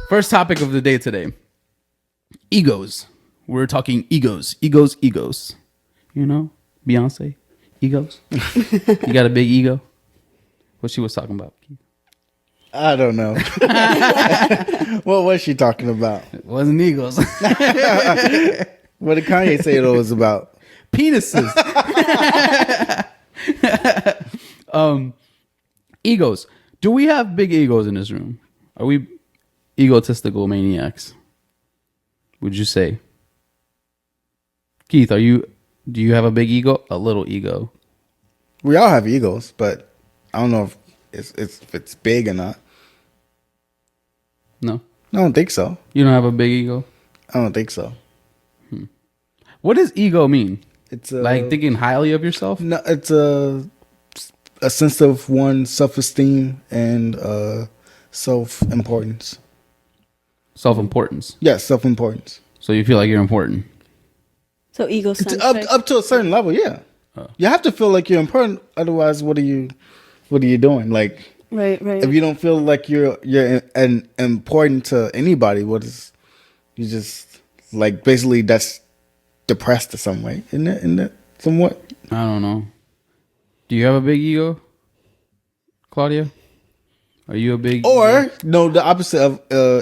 First topic of the day today. Egos. We're talking egos. Egos. You know? Beyonce. Egos. You got a big ego? What she was talking about. I don't know. What was she talking about? It wasn't egos. What did Kanye say it was about? Penises. Egos. Do we have big egos in this room? Are we egotistical maniacs? Would you say? Keith, do you have a big ego? A little ego? We all have egos, but I don't know if it's big or not. No. I don't think so. You don't have a big ego? I don't think so. What does ego mean? It's like thinking highly of yourself? No, it's a sense of one's self-esteem and self-importance. Self-importance. Yes, self-importance. So you feel like you're important. So egocentric. Up to a certain level, yeah. You have to feel like you're important. Otherwise, what are you doing? Like, right. if you don't feel like you're important to anybody, you just like basically that's depressed in some way, isn't it? Somewhat. I don't know. Do you have a big ego, Claudia? Are you a big Or no, the opposite of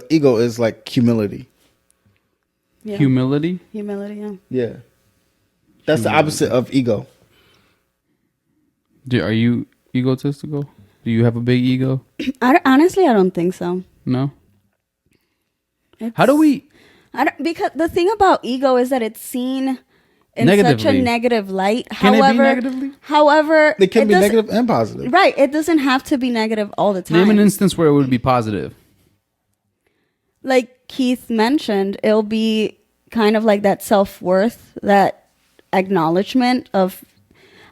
ego is like humility. Yeah. Humility? Humility, yeah. Yeah. That's the opposite of ego. Are you egotistical? Do you have a big ego? Honestly, I don't think so. No. How do we? Because the thing about ego is that it's seen in such a negative light. Can it be negatively? However, it can be negative and positive. Right. It doesn't have to be negative all the time. Name an instance where it would be positive. Like Keith mentioned, it'll be kind of like that self-worth, that acknowledgement of,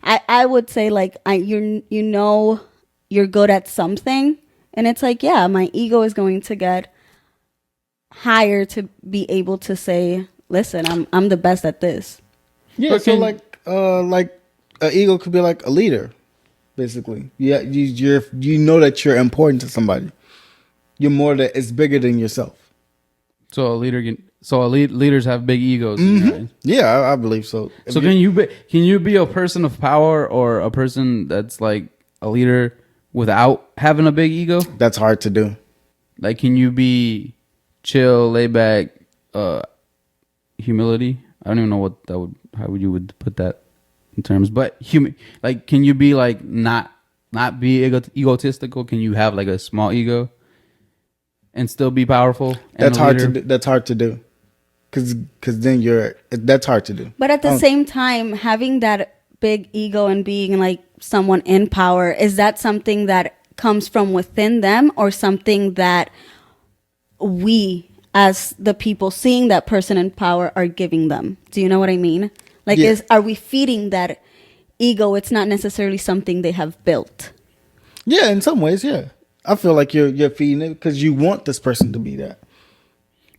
I would say like, you're good at something. And it's like, yeah, my ego is going to get higher to be able to say, listen, I'm the best at this. Yeah, so like an ego could be like a leader, basically. Yeah, you know that you're important to somebody. You're more that it's bigger than yourself. So leaders have big egos. Mm-hmm. Right? Yeah, I believe so. So can you be a person of power or a person that's like a leader without having a big ego? That's hard to do. Like, can you be chill, lay back, humility? I don't even know how you would put that in terms, but like, can you be like not be egotistical? Can you have like a small ego and still be powerful? That's hard to do. That's hard to do. Cause then that's hard to do. But at the same time, having that big ego and being like someone in power, is that something that comes from within them or something that we as the people seeing that person in power are giving them? Do you know what I mean? Like, yeah. Are we feeding that ego? It's not necessarily something they have built. Yeah, in some ways, yeah. I feel like you're feeding it because you want this person to be that.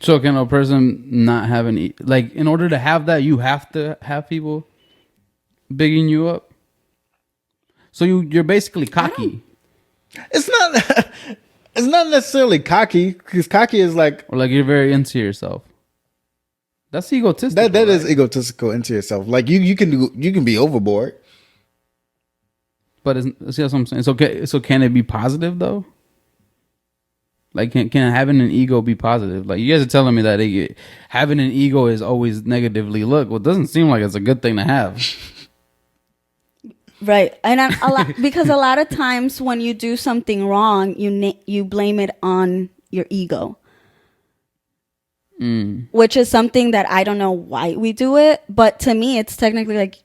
So can a person not have like, in order to have that, you have to have people bigging you up? So you're basically cocky. It's not necessarily cocky, because cocky is like, or like you're very into yourself. That's egotistical. That is egotistical into yourself. Like you can be overboard. But see, that's what I'm saying. So can it be positive though? Like, can having an ego be positive? Like, you guys are telling me that having an ego is always negatively looked. Well, it doesn't seem like it's a good thing to have. Right. And because a lot of times when you do something wrong, you blame it on your ego. Which is something that I don't know why we do it. But to me, it's technically like,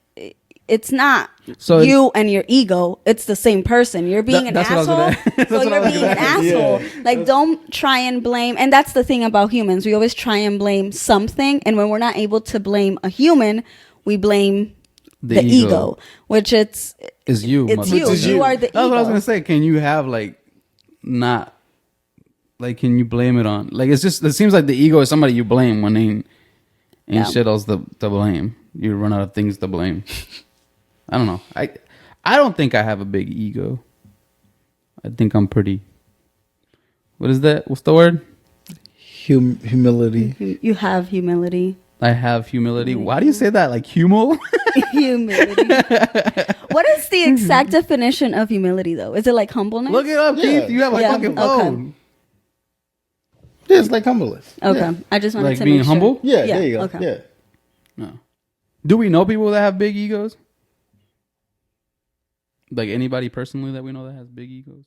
it's not you and your ego. It's the same person. You're being an asshole. So you're being an asshole. Yeah. Like, don't try and blame. And that's the thing about humans. We always try and blame something. And when we're not able to blame a human, we blame the ego. Which is you. It's you. You are the ego. That's what I was going to say. Can you have like not, like, can you blame it on? Like, it seems like the ego is somebody you blame when ain't shit else to blame. You run out of things to blame. I don't know. I don't think I have a big ego. I think I'm pretty. What is that? What's the word? Humility. You have humility. I have humility. Why do you say that? Like humil? Humility. What is the exact definition of humility, though? Is it like humbleness? Look it up, Keith. You have a fucking phone. Okay. Yeah, it's like humbleness. Okay. Yeah. I just wanted Like to being make humble? Sure. Yeah, there you go. Okay. Yeah. No. Do we know people that have big egos? Like anybody personally that we know that has big egos?